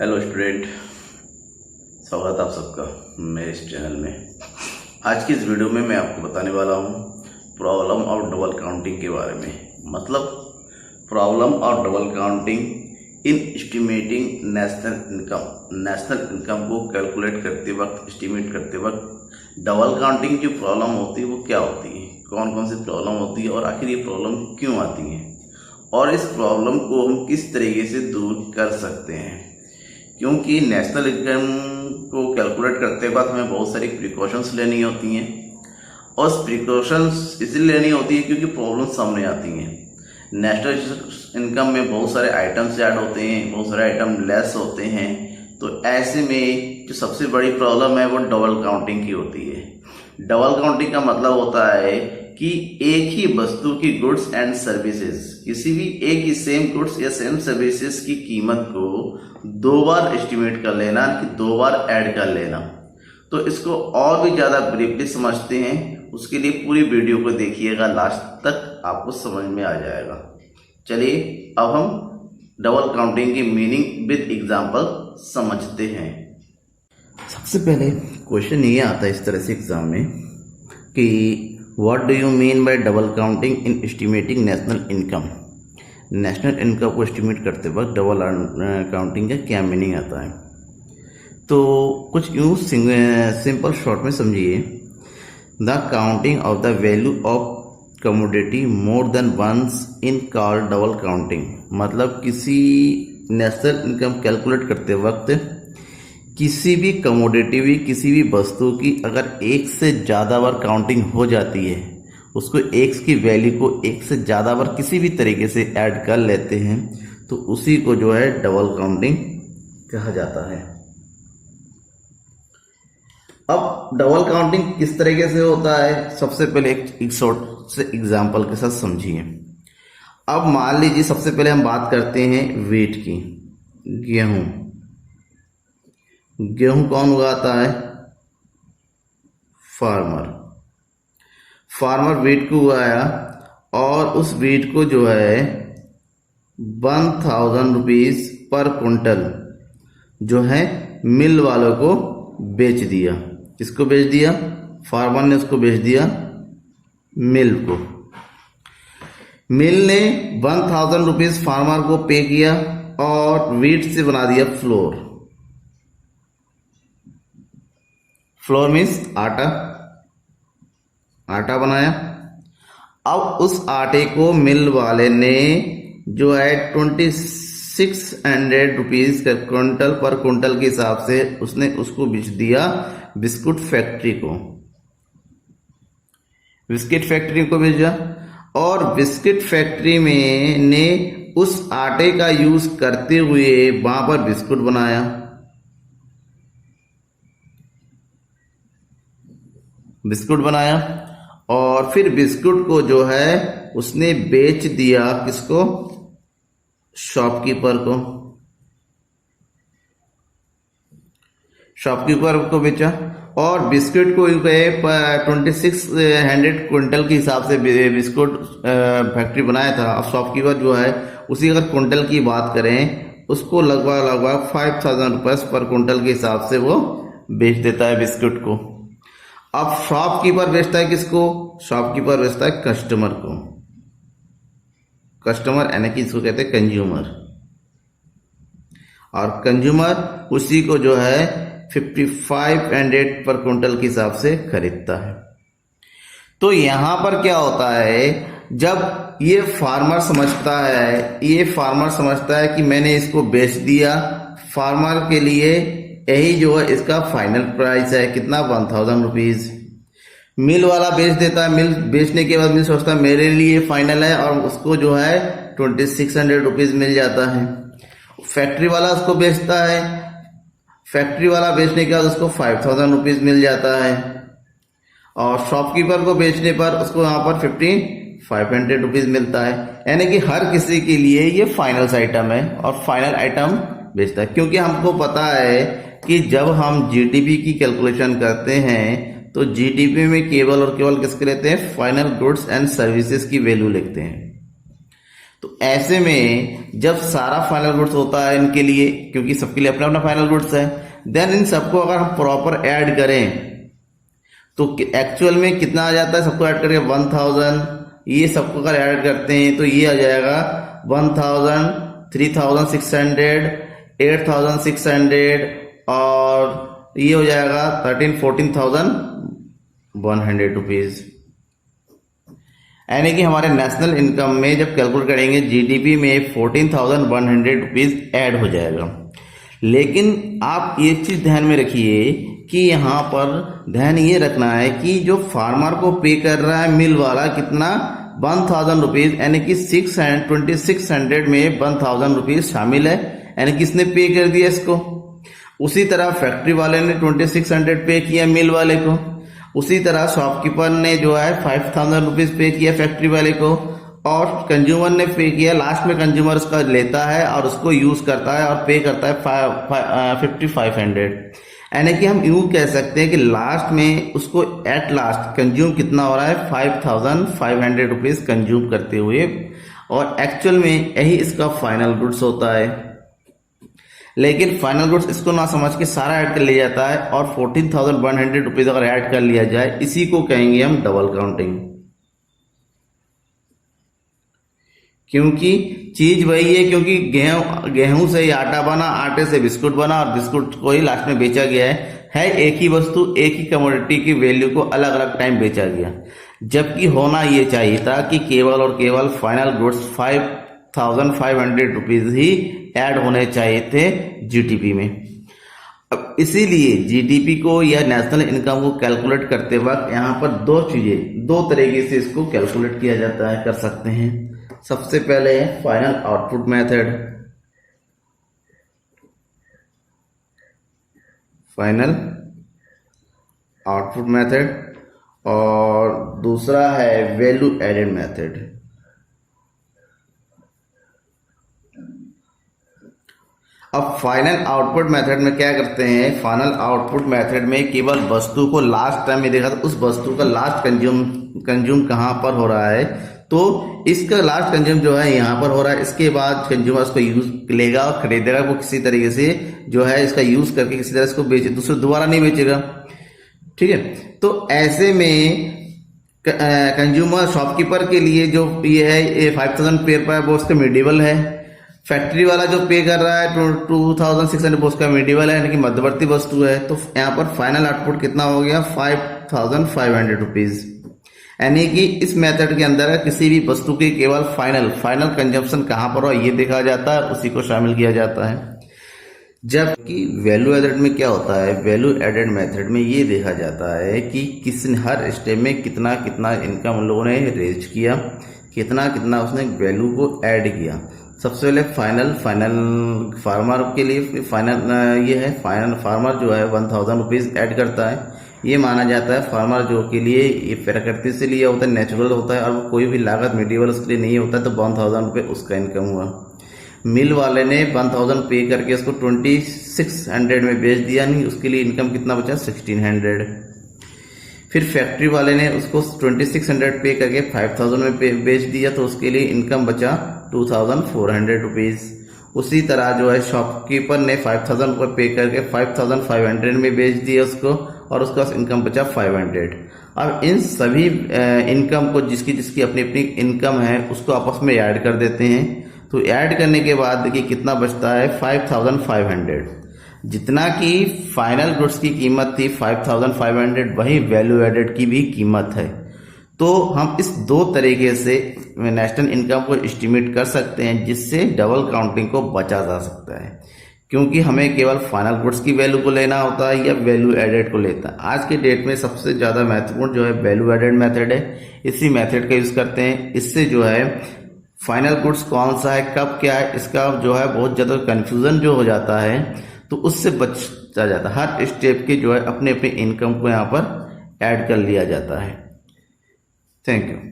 Hello student, स्वागत आप सबका मेरे इस चैनल में। आज की इस वीडियो में मैं आपको बताने वाला हूँ प्रॉब्लम ऑफ डबल काउंटिंग के बारे में। मतलब problem of double counting in estimating national income को कैलकुलेट करते वक्त, एस्टिमेट करते वक्त डबल काउंटिंग जो प्रॉब्लम होती है वो क्या होती है, कौन कौन सी प्रॉब्लम होती है और आखिर ये प्रॉब्लम क्यों आती है और इस प्रॉब्लम को हम किस तरीके से दूर कर सकते हैं। क्योंकि नेशनल इनकम को कैलकुलेट करते वक्त हमें बहुत सारी प्रिकॉशंस लेनी होती हैं और प्रिकॉशंस इसलिए लेनी होती है क्योंकि प्रॉब्लम सामने आती हैं। नेशनल इनकम में बहुत सारे आइटम्स ऐड होते हैं, बहुत सारे आइटम लेस होते हैं, तो ऐसे में जो सबसे बड़ी प्रॉब्लम है वो डबल काउंटिंग की होती है। डबल काउंटिंग का मतलब होता है कि एक ही वस्तु की गुड्स एंड सर्विसेज, किसी भी एक ही सेम गुड्स या सेम सर्विसेज की कीमत को दो बार एस्टिमेट कर लेना, कि दो बार ऐड कर लेना। तो इसको और भी ज़्यादा ब्रीफली समझते हैं, उसके लिए पूरी वीडियो को देखिएगा, लास्ट तक आपको समझ में आ जाएगा। चलिए अब हम डबल काउंटिंग की मीनिंग विद एग्जाम्पल समझते हैं। सबसे पहले क्वेश्चन ये आता है इस तरह से एग्जाम में कि what do you mean by double counting in estimating national income. National income को एस्टिमेट करते वक्त डबल काउंटिंग का क्या मीनिंग आता है। तो कुछ यूँ सिंपल शॉर्ट में समझिए, the counting of the value of commodity more than once in called double counting. मतलब किसी नेशनल इनकम कैलकुलेट करते वक्त किसी भी कमोडिटी किसी भी वस्तु की अगर एक से ज़्यादा बार काउंटिंग हो जाती है, उसको एक्स की वैल्यू को एक से ज़्यादा बार किसी भी तरीके से ऐड कर लेते हैं, तो उसी को जो है डबल काउंटिंग कहा जाता है। अब डबल काउंटिंग किस तरीके से होता है, सबसे पहले एक शॉर्ट से एग्जांपल के साथ समझिए। अब मान लीजिए सबसे पहले हम बात करते हैं वेट की। गेहूं कौन उगाता है? फार्मर वेट को उगाया और उस वेट को जो है 1000 रुपीज पर कुंटल जो है मिल वालों को बेच दिया। किसको बेच दिया? फार्मर ने उसको बेच दिया मिल को। मिल ने 1000 रुपीज फार्मर को पे किया और वीट से बना दिया फ्लोर। फ्लोर मीन्स आटा बनाया। अब उस आटे को मिल वाले ने जो है 2600 रुपीज का क्विंटल पर क्विंटल के हिसाब से उसने उसको बेच दिया बिस्कुट फैक्ट्री को। बिस्किट फैक्ट्री को भेजा और बिस्किट फैक्ट्री में ने उस आटे का यूज करते हुए वहां पर बिस्कुट बनाया। और फिर बिस्कुट को जो है उसने बेच दिया किसको? शॉपकीपर को बेचा और बिस्कुट को 2600 क्विंटल के हिसाब से बिस्कुट फैक्ट्री बनाया था। अब शॉपकीपर जो है उसी अगर क्विंटल की बात करें, उसको लगभग 5000 रुपये पर क्विंटल के हिसाब से वो बेच देता है बिस्कुट को। अब शॉपकीपर बेचता है किसको? शॉपकीपर बेचता है कस्टमर को। कस्टमर यानी कि इसको कहते हैं कंज्यूमर। और कंज्यूमर उसी को जो है 5500 पर क्विंटल के हिसाब से खरीदता है। तो यहां पर क्या होता है, जब ये फार्मर समझता है कि मैंने इसको बेच दिया, फार्मर के लिए यही जो है इसका फाइनल प्राइस है, कितना? 1000 रुपीज। मिल वाला बेच देता है, मिल बेचने के बाद मिल सोचता है मेरे लिए फाइनल है और उसको जो है 2600 रुपीज मिल जाता है। फैक्ट्री वाला उसको बेचता है, फैक्ट्री वाला बेचने के बाद उसको 5000 रुपीज मिल जाता है और शॉपकीपर को बेचने पर उसको यहाँ पर 5500 रुपीज मिलता है। यानी कि हर किसी के लिए ये फाइनल आइटम है और फाइनल आइटम बेचता है। क्योंकि हमको पता है कि जब हम जीडीपी की कैलकुलेशन करते हैं तो जीडीपी में केवल और केवल किसके लेते हैं? फाइनल गुड्स एंड सर्विसेज की वैल्यू लिखते हैं। तो ऐसे में जब सारा फाइनल गुड्स होता है इनके लिए, क्योंकि सबके लिए अपना अपना फाइनल गुड्स है, देन इन सबको अगर हम प्रॉपर ऐड करें तो एक्चुअल में कितना आ जाता है, सबको ऐड करके 1000, ये सबको अगर ऐड करते हैं तो ये आ जाएगा 1000, 3600, 8600 और ये हो जाएगा 14,100 रुपीज। यानी कि हमारे नेशनल इनकम में जब कैलकुलेट करेंगे जीडीपी में 14,100 रुपीज ऐड हो जाएगा। लेकिन आप एक चीज ध्यान में रखिए कि यहाँ पर ध्यान ये रखना है कि जो फार्मर को पे कर रहा है मिल वाला कितना, 1000 रुपीज, यानी कि 2600 में 1000 रुपीज शामिल है, यानी कि इसने पे कर दिया इसको। उसी तरह फैक्ट्री वाले ने 2600 पे किया मिल वाले को, उसी तरह शॉपकीपर ने जो है 5000 रुपीज पे किया फैक्ट्री वाले को, और कंज्यूमर ने पे किया। लास्ट में कंज्यूमर उसका लेता है और उसको यूज करता है और पे करता है 5500। यानी कि हम यूं कह सकते हैं कि लास्ट में उसको एट लास्ट कंज्यूम कितना हो रहा है, 5500 रुपीज कंज्यूम करते हुए, और एक्चुअल में यही इसका फाइनल गुड्स होता है। लेकिन फाइनल गुड्स इसको ना समझ के सारा ऐड कर लिया जाता है, और 14,100 रुपीज अगर ऐड कर लिया जाए, इसी को कहेंगे हम डबल काउंटिंग। क्योंकि चीज वही है, क्योंकि गेहूं से ही आटा बना, आटे से बिस्कुट बना, और बिस्कुट को ही लास्ट में बेचा गया है एक ही वस्तु, एक ही कमोडिटी की वैल्यू को अलग अलग टाइम बेचा गया। जबकि होना ये चाहिए था कि केवल और केवल फाइनल गुड्स 5,500 रुपीज ही ऐड होने चाहिए थे जीडीपी में। अब इसीलिए जीडीपी को या नेशनल इनकम को कैलकुलेट करते वक्त यहाँ पर दो तरीके से इसको कैलकुलेट किया जाता है, कर सकते हैं। सबसे पहले है फाइनल आउटपुट मेथड, और दूसरा है वैल्यू एडेड मेथड। अब फाइनल आउटपुट मेथड में क्या करते हैं, फाइनल आउटपुट मेथड में केवल वस्तु को लास्ट टाइम में देखा था, उस वस्तु का लास्ट कंज्यूम कहां पर हो रहा है, तो इसका लास्ट कंज्यूम जो है यहाँ पर हो रहा है। इसके बाद कंज्यूमर उसको यूज लेगा और खरीदेगा, वो किसी तरीके से जो है इसका यूज करके किसी तरह इसको बेचे, दूसरे दोबारा नहीं बेचेगा। ठीक है, तो ऐसे में कंज्यूमर शॉपकीपर के लिए जो ये है 5000 पे पर वो उसका मिडिवल है। फैक्ट्री वाला जो पे कर रहा है 2600 वो उसका मिडिवल है, यानी कि मध्यवर्ती वस्तु है। तो यहाँ पर फाइनल आउटपुट कितना हो गया, 5500 रुपीज। यानी कि इस मेथड के अंदर किसी भी वस्तु की केवल फाइनल कंजम्पशन कहां पर हो ये देखा जाता है, उसी को शामिल किया जाता है। जबकि वैल्यू एडेड में क्या होता है, वैल्यू एडेड मेथड में ये देखा जाता है कि किसने हर स्टेप में कितना कितना इनकम उन लोगों ने रेज किया, कितना कितना उसने वैल्यू को ऐड किया। सबसे पहले फाइनल फार्मर के लिए फाइनल ये है, फाइनल फार्मर जो है 1000 रुपीज ऐड करता है। ये माना जाता है फार्मर जो के लिए ये प्रकृति से लिया होता है, नेचुरल होता है, और कोई भी लागत मिडिवल उसके लिए नहीं होता, तो 1000 रुपये उसका इनकम हुआ। मिल वाले ने 1000 पे करके उसको 2600 में बेच दिया, नहीं उसके लिए इनकम कितना बचा, 1600। फिर फैक्ट्री वाले ने उसको 2600 पे करके 5000 में बेच दिया, तो उसके लिए इनकम बचा 2400 रुपीज। उसी तरह जो है शॉपकीपर ने 5000 को पे करके 5500 में बेच दिया उसको, और उसका इनकम बचा 500। अब इन सभी इनकम को जिसकी अपनी अपनी इनकम है उसको आपस में ऐड कर देते हैं। तो ऐड करने के बाद देखिए कितना बचता है, 5500। जितना कि फाइनल गुड्स की कीमत थी 5500, वही वैल्यू एडेड की भी कीमत है। तो हम इस दो तरीके से नेशनल इनकम को एस्टिमेट कर सकते हैं, जिससे डबल काउंटिंग को बचा जा सकता है। क्योंकि हमें केवल फाइनल गुड्स की वैल्यू को लेना होता है या वैल्यू एडेड को लेता है। आज के डेट में सबसे ज़्यादा महत्वपूर्ण जो है वैल्यू एडेड मेथड है, इसी मेथड का यूज़ करते हैं। इससे जो है फाइनल गुड्स कौन सा है, कब क्या है, इसका जो है बहुत ज़्यादा कन्फ्यूज़न जो हो जाता है, तो उससे बचा जाता है। हर स्टेप के जो है अपने अपने इनकम को यहाँ पर ऐड कर लिया जाता है। Thank you.